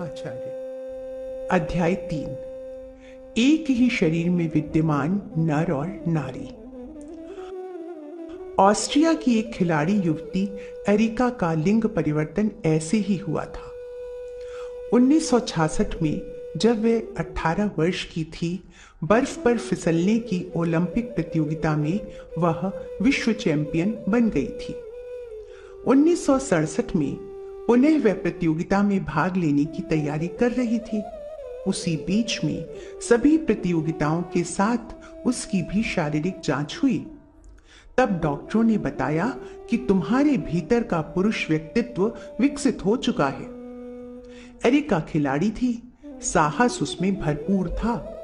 आचार्य। अध्याय 3। एक ही शरीर में विद्यमान नर और नारी। ऑस्ट्रिया की एक खिलाड़ी युवती एरिका का लिंग परिवर्तन ऐसे ही हुआ था। 1966 में जब वे 18 वर्ष की थी, बर्फ पर फिसलने की ओलंपिक प्रतियोगिता में वह विश्व चैंपियन बन गई थी। 1967 में पुनः वह प्रतियोगिता में भाग लेने की तैयारी कर रही थी। उसी बीच में सभी प्रतियोगिताओं के साथ उसकी भी शारीरिक जांच हुई। तब डॉक्टरों ने बताया कि तुम्हारे भीतर का पुरुष व्यक्तित्व विकसित हो चुका है। एरिका खिलाड़ी थी, साहस उसमें भरपूर था।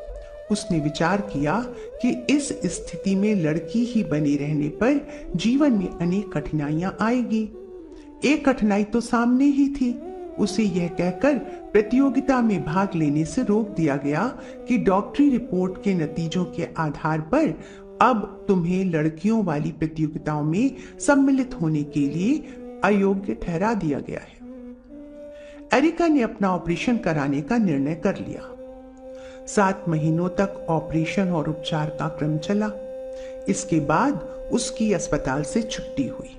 उसने विचार किया कि इस स्थिति में लड़की ही बने रहने पर जीवन में अनेक कठिनाइयां आएगी। एक कठिनाई तो सामने ही थी। उसे यह कहकर प्रतियोगिता में भाग लेने से रोक दिया गया कि डॉक्टरी रिपोर्ट के नतीजों के आधार पर अब तुम्हें लड़कियों वाली प्रतियोगिताओं में सम्मिलित होने के लिए अयोग्य ठहरा दिया गया है। एरिका ने अपना ऑपरेशन कराने का निर्णय कर लिया। 7 महीनों तक ऑपरेशन और उपचार का क्रम चला। इसके बाद उसकी अस्पताल से छुट्टी हुई।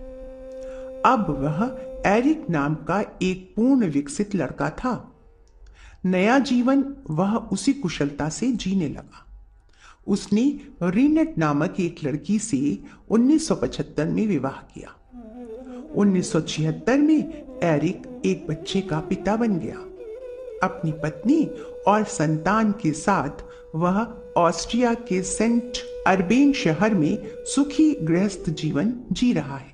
अब वह एरिक नाम का एक पूर्ण विकसित लड़का था। नया जीवन वह उसी कुशलता से जीने लगा। उसने रीनेट नामक एक लड़की से 1975 में विवाह किया। 1976 में एरिक एक बच्चे का पिता बन गया। अपनी पत्नी और संतान के साथ वह ऑस्ट्रिया के सेंट अर्बेन शहर में सुखी गृहस्थ जीवन जी रहा है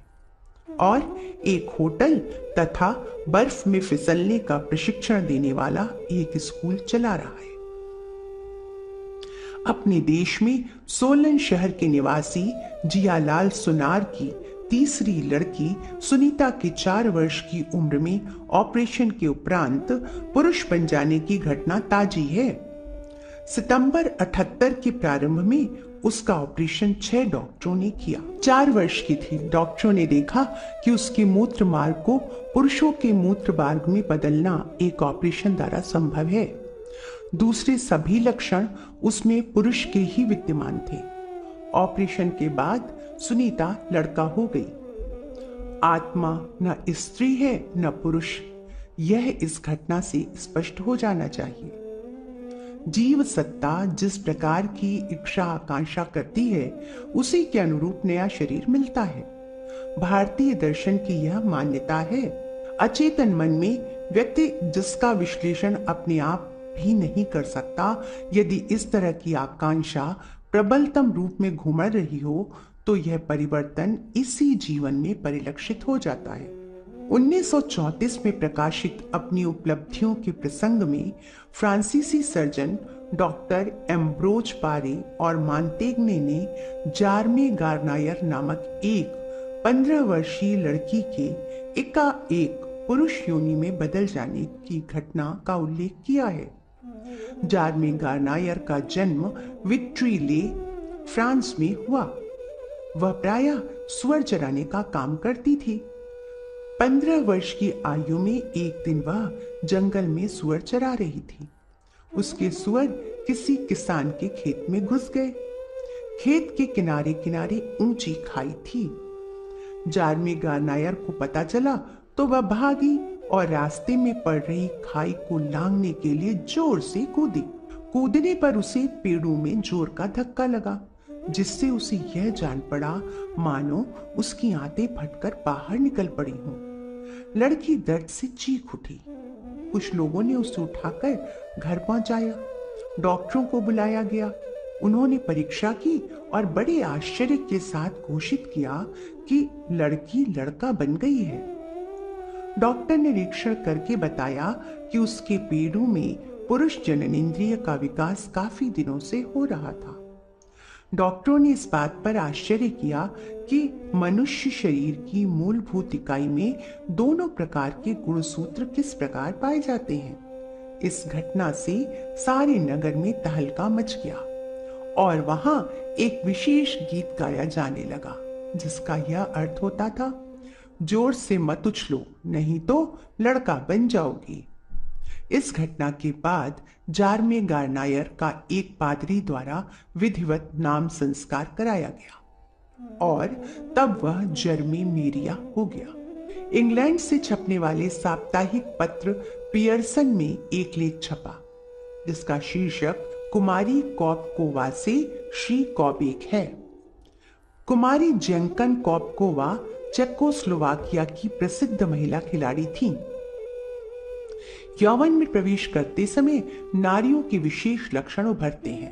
और एक होटल तथा बर्फ में फिसलने का प्रशिक्षण देने वाला एक स्कूल चला रहा है। अपने देश में सोलन शहर के निवासी जियालाल सुनार की तीसरी लड़की सुनीता के 4 वर्ष की उम्र में ऑपरेशन के उपरांत पुरुष बन जाने की घटना ताजी है। सितंबर 78 के प्रारंभ में उसका ऑपरेशन 6 डॉक्टरों ने किया। 4 वर्ष की थी। डॉक्टरों ने देखा कि उसके मूत्र मार्ग को पुरुषों के मूत्र मार्ग में बदलना एक ऑपरेशन द्वारा संभव है। दूसरे सभी लक्षण उसमें पुरुष के ही विद्यमान थे। ऑपरेशन के बाद सुनीता लड़का हो गई। आत्मा न स्त्री है न पुरुष, यह इस घटना से स्पष्ट हो जाना चाहिए। जीव सत्ता जिस प्रकार की इच्छा आकांक्षा करती है, उसी के अनुरूप नया शरीर मिलता है। भारतीय दर्शन की यह मान्यता है। अचेतन मन में व्यक्ति जिसका विश्लेषण अपने आप भी नहीं कर सकता, यदि इस तरह की आकांक्षा प्रबलतम रूप में घुमड़ रही हो, तो यह परिवर्तन इसी जीवन में परिलक्षित हो जाता है। 1934 में प्रकाशित अपनी उपलब्धियों के प्रसंग में फ्रांसीसी सर्जन डॉक्टर एम्ब्रोज पारे और मांतेग्ने ने जार्मे गार्नायर नामक एक 15 वर्षीय लड़की के एकाएक पुरुष योनि में बदल जाने की घटना का उल्लेख किया है। जार्मे गार्नायर का जन्म विट्री-ले, फ्रांस में हुआ। वह प्रायः सुअर चराने का काम करती थी। 15 वर्ष की आयु में एक दिन वह जंगल में सुअर चरा रही थी। उसके सुअर किसी किसान के खेत में घुस गए। खेत के किनारे किनारे ऊंची खाई थी। जार्मे गार्नायर को पता चला तो वह भागी और रास्ते में पड़ रही खाई को लांघने के लिए जोर से कूदी। कूदने पर उसे पेड़ों में जोर का धक्का लगा, जिससे उसे यह जान पड़ा मानो उसकी आंतें फटकर बाहर निकल पड़ी हों। लड़की दर्द से चीख उठी। कुछ लोगों ने उसे उठाकर घर पहुंचाया। डॉक्टरों को बुलाया गया। उन्होंने परीक्षा की और बड़े आश्चर्य के साथ घोषित किया कि लड़की लड़का बन गई है। डॉक्टर ने निरीक्षण करके बताया कि उसके पेड़ों में पुरुष जननेंद्रिय का विकास काफी दिनों से हो रहा था। डॉक्टरों ने इस बात पर आश्चर्य किया कि मनुष्य शरीर की मूलभूत इकाई में दोनों प्रकार के गुणसूत्र किस प्रकार पाए जाते हैं। इस घटना से सारे नगर में तहलका मच गया और वहां एक विशेष गीत गाया जाने लगा, जिसका यह अर्थ होता था, जोर से मत उछलो नहीं तो लड़का बन जाओगी। इस घटना के बाद जार्मे गार्नायर का एक पादरी द्वारा विधिवत नाम संस्कार कराया गया और तब वह जर्मी मेरिया हो गया। इंग्लैंड से छपने वाले साप्ताहिक पत्र पियर्सन में एक लेख छपा जिसका शीर्षक कुमारी कॉपकोवा से श्री कॉबेक है। कुमारी जेंकन कॉपकोवा चेकोस्लोवाकिया की प्रसिद्ध महिला खिलाड़ी थी। यौवन में प्रवेश करते समय नारियों के विशेष लक्षण उभरते हैं,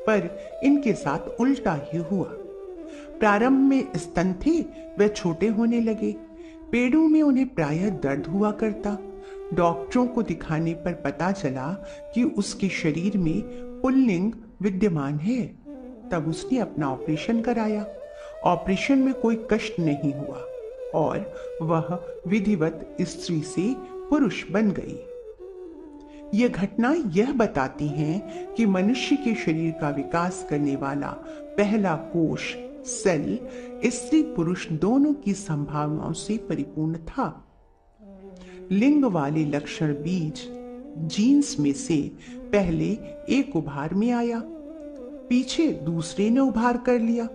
पर इनके साथ उल्टा ही हुआ। प्रारंभ में स्तन थे, वे छोटे होने लगे। पेड़ों में उन्हें प्रायः दर्द हुआ करता। डॉक्टरों को दिखाने पर पता चला कि उसके शरीर में पुल्लिंग विद्यमान है। तब उसने अपना ऑपरेशन कराया। ऑपरेशन में कोई कष्ट नहीं हुआ और वह विधिवत स्त्री से पुरुष बन गई। यह घटना यह बताती हैं कि मनुष्य के शरीर का विकास करने वाला पहला कोश सेल स्त्री पुरुष दोनों की संभावनाओं से परिपूर्ण था। लिंग वाले लक्षण बीज जीन्स में से पहले एक उभार में आया, पीछे दूसरे ने उभार कर लिया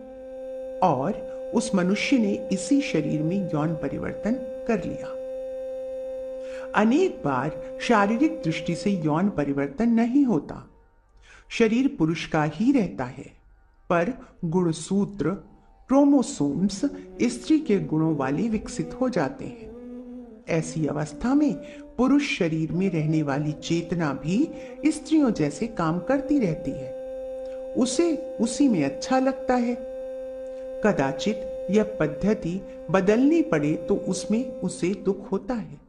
और उस मनुष्य ने इसी शरीर में यौन परिवर्तन कर लिया। अनेक बार शारीरिक दृष्टि से यौन परिवर्तन नहीं होता, शरीर पुरुष का ही रहता है, पर गुणसूत्र क्रोमोसोम्स स्त्री के गुणों वाले विकसित हो जाते हैं। ऐसी अवस्था में पुरुष शरीर में रहने वाली चेतना भी स्त्रियों जैसे काम करती रहती है। उसे उसी में अच्छा लगता है। कदाचित यह पद्धति बदलनी पड़े तो उसमें उसे दुख होता है।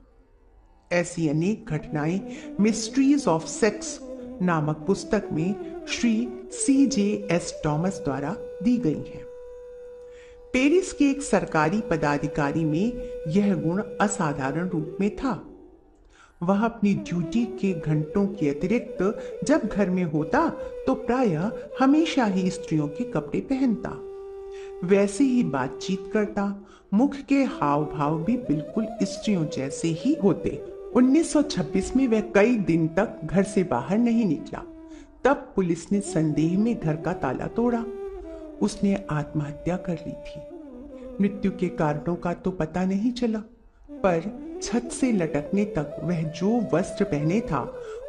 ऐसी अनेक घटनाएं मिस्ट्रीज ऑफ सेक्स नामक पुस्तक में श्री C.J.S. टॉमस द्वारा दी गई हैं। पेरिस के एक सरकारी पदाधिकारी में यह गुण असाधारण रूप में था। वह अपनी ड्यूटी के घंटों के अतिरिक्त जब घर में होता तो प्रायः हमेशा ही स्त्रियों के कपड़े पहनता, वैसे ही बातचीत करता। मुख के हाव भाव भी बिल्कुल स्त्रियों जैसे ही होते। 1926 में वह कई दिन तक घर से बाहर नहीं निकला। तब पुलिस ने संदेह में घर का ताला तोड़ा। उसने आत्महत्या कर ली थी। मृत्यु के कारणों का तो पता नहीं चला, पर छत से लटकने तक वह जो वस्त्र पहने था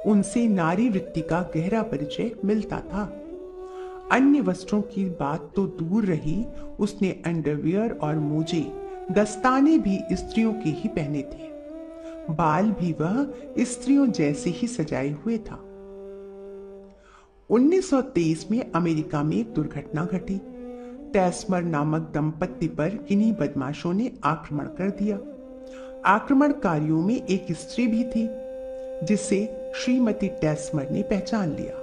उनसे नारी वृत्ति का गहरा परिचय मिलता था। अन्य वस्त्रों की बात तो दूर रही, उसने अंडरवियर और मोजे दस्ताने भी स्त्रियों के ही पहने थे। बाल भी वह स्त्रियों जैसे ही सजाए हुए था। 1923 में अमेरिका में एक दुर्घटना घटी। टैस्मर नामक दंपत्ति पर किन्हीं बदमाशों ने आक्रमण कर दिया। आक्रमणकारियों में एक स्त्री भी थी जिसे श्रीमती टैस्मर ने पहचान लिया।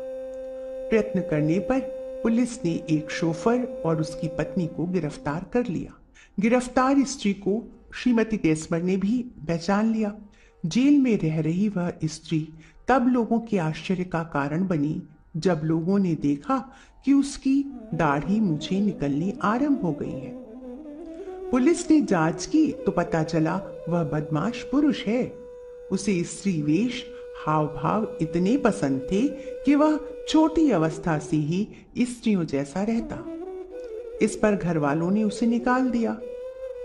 प्रयत्न करने पर पुलिस ने एक शोफर और उसकी पत्नी को गिरफ्तार कर लिया। गिरफ्तार स्त्री को श्रीमती टैस्मर ने भी पहचान लिया। जेल में रह रही वह स्त्री तब लोगों के आश्चर्य का कारण बनी जब लोगों ने देखा कि उसकी दाढ़ी मूछें निकलनी आरंभ हो गई है। पुलिस ने जांच की तो पता चला वह बदमाश पुरुष है। उसे स्त्री वेश हाव भाव इतने पसंद थे कि वह छोटी अवस्था से ही स्त्रियों जैसा रहता। इस पर घर वालों ने उसे निकाल दिया।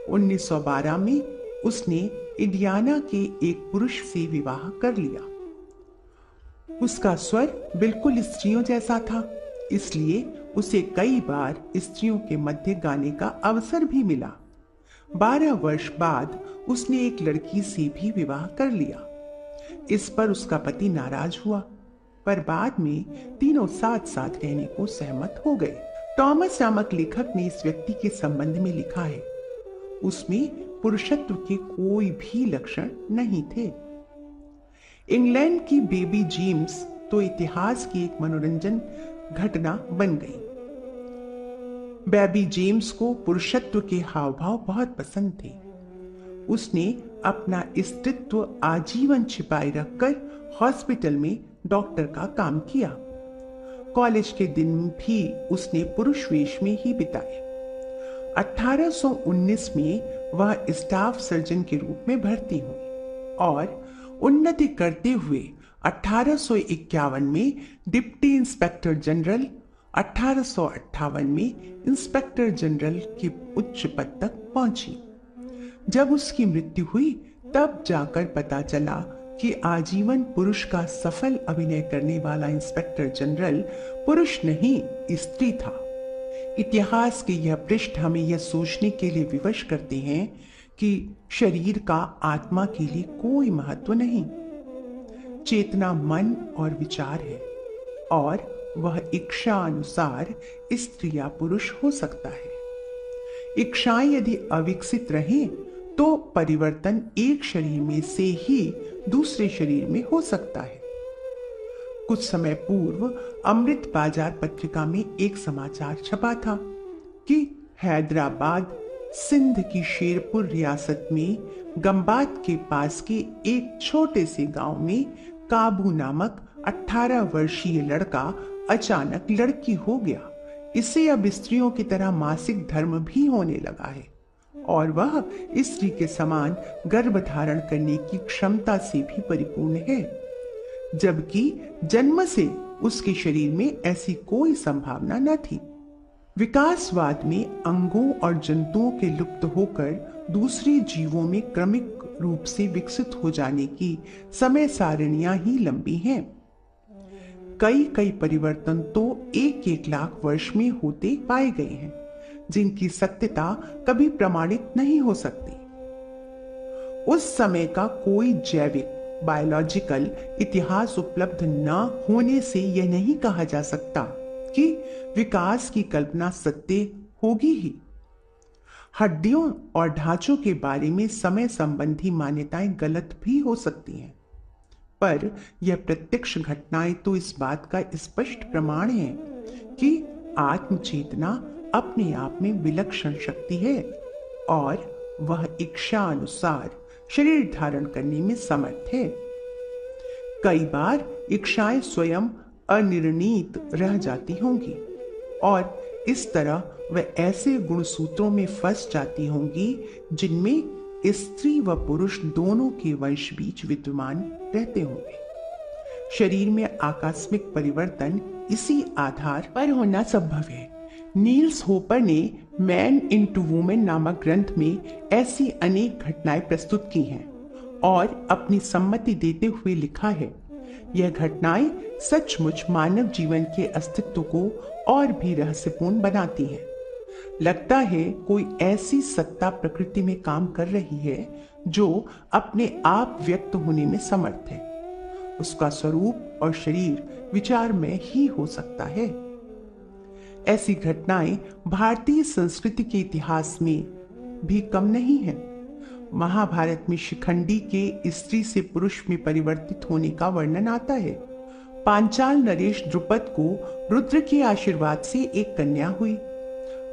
1912 में उसने इंडियाना के एक पुरुष से विवाह कर लिया। उसका स्वर बिल्कुल स्त्रियों जैसा था, इसलिए उसे कई बार स्त्रियों के मध्य गाने का अवसर भी मिला। 12 वर्ष बाद उसने एक लड़की से भी विवाह कर लिया। इस पर उसका पति नाराज हुआ, पर बाद में तीनों साथ साथ रहने को सहमत हो गए। टॉमस नामक लेखक ने इस व्यक्ति के संबंध में लिखा है, उसमें पुरुषत्व के कोई भी लक्षण नहीं थे। इंग्लैंड की बेबी जेम्स तो इतिहास की एक मनोरंजन घटना बन गई। बेबी जेम्स को पुरुषत्व के हाव भाव बहुत पसंद थे। उसने अपना अस्तित्व आजीवन छिपाए रखकर हॉस्पिटल में डॉक्टर का काम किया। कॉलेज के दिन भी उसने पुरुष वेश में ही बिताए। 1819 में वह स्टाफ सर्जन के रूप में भर्ती हुई और उन्नति करते हुए 1851 में डिप्टी इंस्पेक्टर जनरल, 1858 में इंस्पेक्टर जनरल के उच्च पद तक पहुंची। जब उसकी मृत्यु हुई तब जाकर पता चला कि आजीवन पुरुष का सफल अभिनय करने वाला इंस्पेक्टर जनरल पुरुष नहीं, स्त्री था। इतिहास के यह पृष्ठ हमें यह सोचने के लिए विवश करते हैं कि शरीर का आत्मा के लिए कोई महत्व नहीं। चेतना मन और विचार है और वह इच्छा अनुसार स्त्री या पुरुष हो सकता है। इच्छाएं यदि अविकसित रहें तो परिवर्तन एक शरीर में से ही दूसरे शरीर में हो सकता है। कुछ समय पूर्व अमृत बाजार पत्रिका में एक समाचार छपा था कि हैदराबाद सिंध की शेरपुर रियासत में गंबात के पास के एक छोटे से गांव में काबू नामक 18 वर्षीय लड़का अचानक लड़की हो गया। इससे अब स्त्रियों की तरह मासिक धर्म भी होने लगा है और वह स्त्री के समान गर्भ धारण करने की क्षमता से भी परिपूर्ण है, जबकि जन्म से उसके शरीर में ऐसी कोई संभावना न थी। विकासवाद में अंगों और जंतुओं के लुप्त होकर दूसरे जीवों में क्रमिक रूप से विकसित हो जाने की समय सारणियां ही लंबी हैं। कई परिवर्तन तो 1-1 लाख वर्ष में होते पाए गए हैं, जिनकी सत्यता कभी प्रमाणित नहीं हो सकती। उस समय का कोई जैविक बायोलॉजिकल इतिहास उपलब्ध न होने से यह नहीं कहा जा सकता कि विकास की कल्पना सत्य होगी ही। हड्डियों और ढांचों के बारे में समय संबंधी मान्यताएं गलत भी हो सकती हैं, पर यह प्रत्यक्ष घटनाएं तो इस बात का स्पष्ट प्रमाण है कि आत्मचेतना अपने आप में विलक्षण शक्ति है और वह इच्छा अनुसार शरीर धारण करने में समर्थ है। कई बार इच्छाएं स्वयं अनिर्णीत रह जाती होंगी और इस तरह वह ऐसे गुणसूत्रों में फंस जाती होंगी जिनमें स्त्री व पुरुष दोनों के वंश बीच विद्यमान रहते होंगे। शरीर में आकस्मिक परिवर्तन इसी आधार पर होना संभव है। नील्स होपर ने मैन इनटू वुमेन नामक ग्रंथ में ऐसी अनेक घटनाएं प्रस्तुत की हैं और अपनी सम्मति देते हुए लिखा है, यह घटनाएं सचमुच मानव जीवन के अस्तित्व को और भी रहस्यपूर्ण बनाती हैं। लगता है कोई ऐसी सत्ता प्रकृति में काम कर रही है जो अपने आप व्यक्त होने में समर्थ है। उसका स्वरूप और शरीर विचार में ही हो सकता है। ऐसी घटनाएं भारतीय संस्कृति के इतिहास में भी कम नहीं है। महाभारत में शिखंडी के स्त्री से पुरुष में परिवर्तित होने का वर्णन आता है। पांचाल नरेश द्रुपद को रुद्र के आशीर्वाद से एक कन्या हुई।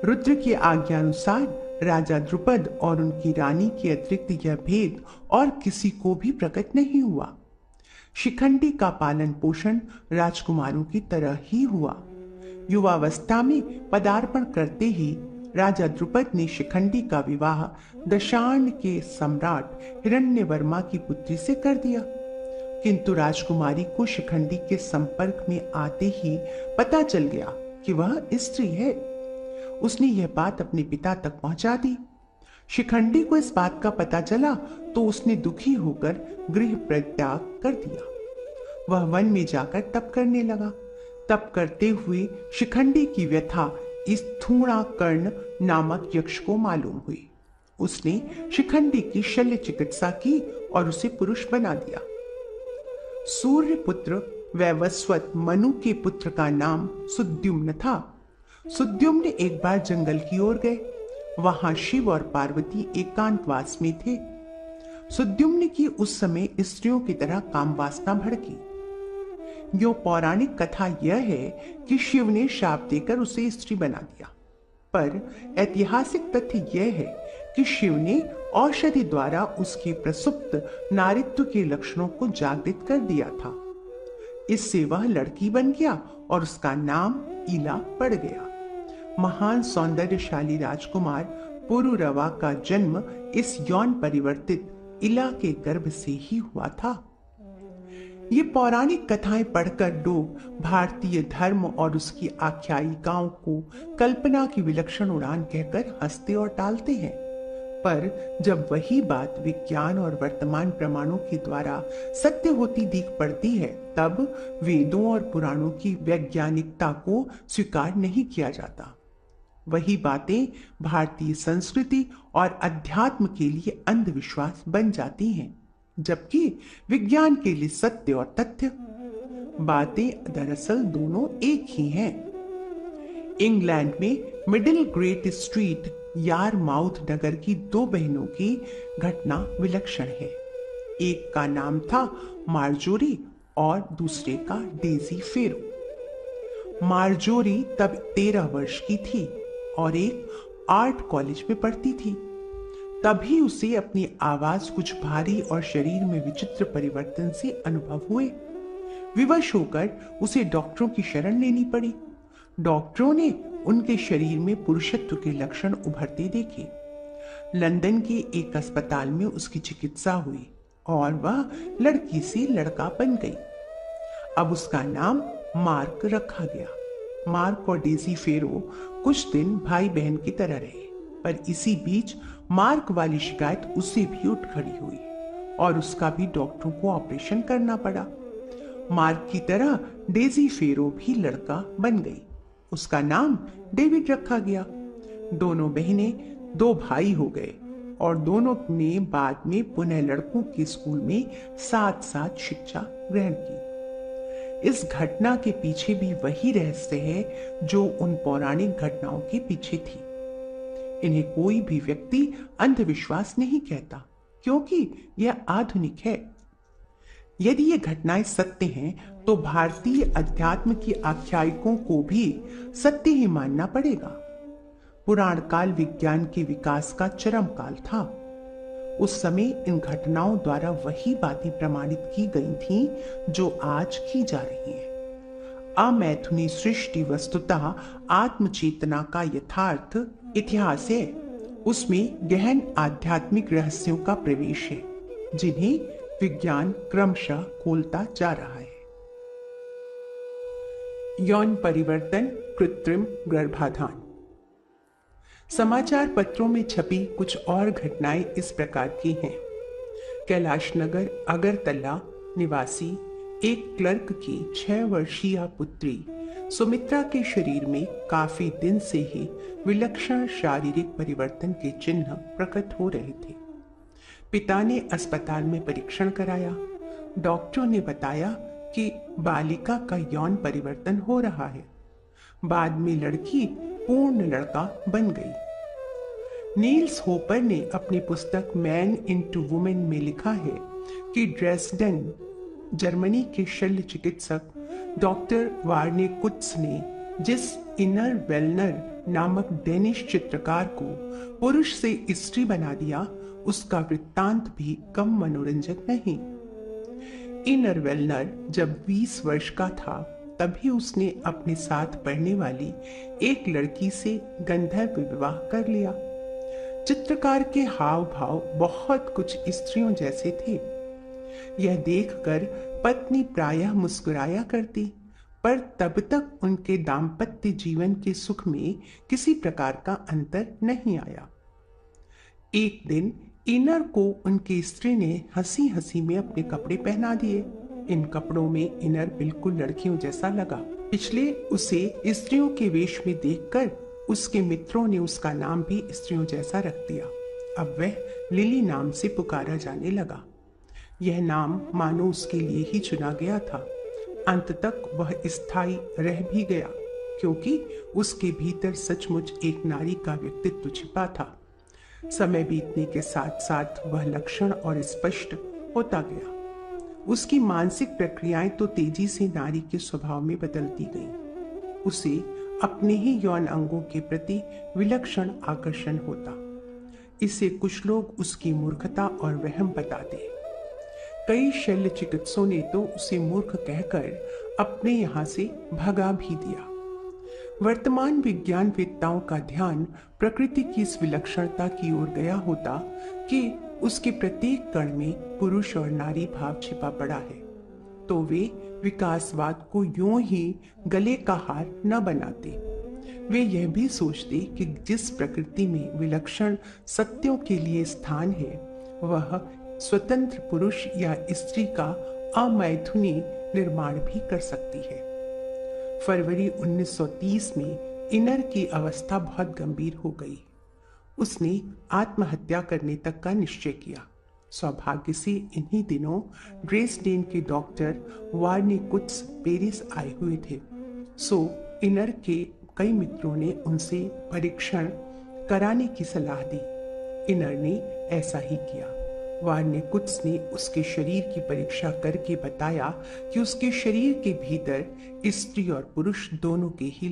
रुद्र की आज्ञा अनुसार राजा द्रुपद और उनकी रानी के अतिरिक्त यह भेद और किसी को भी प्रकट नहीं हुआ। शिखंडी का पालन पोषण राजकुमारों की तरह ही हुआ। युवावस्था में पदार्पण करते ही राजा द्रुपद ने शिखंडी का विवाह दशार्ण के सम्राट हिरण्यवर्मा की पुत्री से कर दिया, किंतु राजकुमारी को शिखंडी के संपर्क में आते ही पता चल गया कि वह स्त्री है। उसने यह बात अपने पिता तक पहुंचा दी। शिखंडी को इस बात का पता चला तो उसने दुखी होकर गृह परित्याग कर दिया। वह वन में जाकर तप करने लगा। तप करते हुए शिखंडी की व्यथा इस थूणा कर्ण नामक यक्ष को मालूम हुई। उसने शिखंडी की शल्य चिकित्सा की और उसे पुरुष बना दिया। सूर्य पुत्र वैवस्वत मनु के पुत्र का नाम सुद्युम्न था। सुद्युम्न एक बार जंगल की ओर गए। वहां शिव और पार्वती एकांतवास में थे। सुद्युम्न की उस समय स्त्रियों की तरह काम वासना भड़की। यो पौराणिक कथा यह है कि शिव ने शाप देकर उसे स्त्री बना दिया, पर ऐतिहासिक तथ्य यह है कि शिव ने औषधि द्वारा उसके प्रसुप्त नारित्व के लक्षणों को जागृत कर दिया था। इससे वह लड़की बन गया और उसका नाम इला पड़ गया। महान सौंदर्यशाली राजकुमार पुरुरवा का जन्म इस यौन परिवर्तित इला के गर्भ से ही हुआ था। ये पौराणिक कथाएं पढ़कर लोग भारतीय धर्म और उसकी आख्यायिकाओं को कल्पना की विलक्षण उड़ान कहकर हंसते और टालते हैं। पर जब वही बात विज्ञान और वर्तमान प्रमाणों के द्वारा सत्य होती दिख पड़ती है, तब वेदों और पुराणों की वैज्ञानिकता को स्वीकार नहीं किया जाता। वही बातें भारतीय संस्कृति और अध्यात्म के लिए अंधविश्वास बन जाती हैं, जबकि विज्ञान के लिए सत्य और तथ्य बातें दरअसल दोनों एक ही हैं। इंग्लैंड में मिडिल ग्रेट स्ट्रीट यारमाउथ नगर की दो बहनों की घटना विलक्षण है। एक का नाम था मार्जोरी और दूसरे का डेजी फेरो। मार्जोरी तब 13 वर्ष की थी और एक आर्ट कॉलेज में पढ़ती थी। तभी उसे अपनी आवाज कुछ भारी और शरीर में विचित्र परिवर्तन से अनुभव हुए। विवश होकर उसे डॉक्टरों की शरण लेनी पड़ी। डॉक्टरों ने उनके शरीर में पुरुषत्व के लक्षण उभरते देखे। लंदन के एक अस्पताल में उसकी चिकित्सा हुई और वह लड़की से लड़का बन गई। अब उसका नाम मार्क रखा गया। मार्क और डेजी फेरो कुछ दिन भाई बहन की तरह रहे, पर इसी बीच मार्क वाली शिकायत उससे भी उठ खड़ी हुई और उसका भी डॉक्टरों को ऑपरेशन करना पड़ा। मार्क की तरह डेजी फेरो भी लड़का बन गई। उसका नाम डेविड रखा गया। दोनों बहनें दो भाई हो गए और दोनों ने बाद में पुनः लड़कों के स्कूल में साथ साथ शिक्षा ग्रहण की। इस घटना के पीछे भी वही रहस्य है जो उन पौराणिक घटनाओं के पीछे थी। इन्हें कोई भी व्यक्ति अंधविश्वास नहीं कहता, क्योंकि यह आधुनिक है। यदि ये घटनाएं सत्य हैं, तो भारतीय अध्यात्म की आख्यायिकों को भी सत्य ही मानना पड़ेगा। पुराण काल विज्ञान के विकास का चरम काल था। उस समय इन घटनाओं द्वारा वही बातें प्रमाणित की गई थीं जो आज की जा रही हैं। अमैथुनी सृष्टि वस्तुतः आत्मचेतना का यथार्थ इतिहास है। उसमें गहन आध्यात्मिक रहस्यों का प्रवेश है, जिन्हें विज्ञान क्रमशः खोलता जा रहा है। यौन परिवर्तन, कृत्रिम गर्भाधान। समाचार पत्रों में छपी कुछ और घटनाएं इस प्रकार की हैं। कैलाश नगर अगरतला निवासी एक क्लर्क की 6 वर्षीय पुत्री सुमित्रा के शरीर में काफी दिन से ही विलक्षण शारीरिक परिवर्तन के चिन्ह प्रकट हो रहे थे। पिता ने अस्पताल में परीक्षण कराया। डॉक्टरों ने बताया कि बालिका का यौन परिवर्तन हो रहा है। बाद में लड़की पूर्ण लड़का बन गई। नील्स होपर ने अपनी पुस्तक मैन इनटू वुमेन में लिखा है कि ड्रेसडेन, जर्मनी के शल्य चिकित्सक डॉक्टर वार्ने कुत्स ने जिस इनर वेलनर नामक डेनिश चित्रकार को पुरुष से स्त्री बना दिया, उसका वृत्तांत भी कम मनोरंजक नहीं। इनर वेलनर जब 20 वर्ष का था, तभी उसने अपने साथ पढ़ने वाली एक लड़की से गंधर्व विवाह कर लिया। चित्रकार के हाव भाव बहुत कुछ स्त्रियों जैसे थे। यह देखकर पत्नी प्रायः मुस्कुराया करती, पर तब तक उनके दाम्पत्य जीवन के सुख में किसी प्रकार का अंतर नहीं आया। एक दिन इनर को उनकी स्त्री ने हंसी हंसी में अपने कपड़े पहना दिए। इन कपड़ों में इनर बिल्कुल लड़कियों जैसा लगा। पिछले उसे स्त्रियों के वेश में देखकर उसके मित्रों ने उसका नाम भी स्त्रियों जैसा रख दिया। अब वह लिली नाम से पुकारा जाने लगा। यह नाम मानो उसके लिए ही चुना गया था। अंत तक वह स्थायी रह भी गया, क्योंकि उसके भीतर सचमुच एक नारी का व्यक्तित्व छिपा था। समय बीतने के साथ साथ वह लक्षण और स्पष्ट होता गया। उसकी मानसिक प्रक्रियाएं तो तेजी से नारी के स्वभाव में बदलती गईं। उसे अपने ही यौन अंगों के प्रति विलक्षण आकर्षण होता। इसे कुछ लोग उसकी मूर्खता और वहम बताते। कई शल्य चिकित्सकों ने तो उसे मूर्ख कहकर अपने यहाँ से भगा भी दिया। वर्तमान विज्ञानवेत्ताओं का ध्यान प्रकृति की इस विलक्षणता की ओर गया होता कि उसके प्रत्येक कण में पुरुष और नारी भाव छिपा पड़ा है। तो वे विकासवाद को यूं ही गले का हार न बनाते। वे यह भी सोचते कि जिस प्रकृति में विलक्षण सत्यों के लिए स्थान है, वह स्वतंत्र पुरुष या स्त्री का अमैथुनी निर्माण भी कर सकती है। फरवरी 1930 में इनर की अवस्था बहुत गंभीर हो गई। उसने आत्महत्या करने तक का निश्चय किया। सौभाग्य से इन्हीं दिनों ड्रेसडेन के डॉक्टर वार्निकुट्स पेरिस आए हुए थे। सो इनर के कई मित्रों ने उनसे परीक्षण कराने की सलाह दी। इनर ने ऐसा ही किया। वार्निकुट्स ने उसके शरीर की परीक्षा करके बताया कि उसके शरीर के भीतर स्त्री और पुरुष दोनों के ही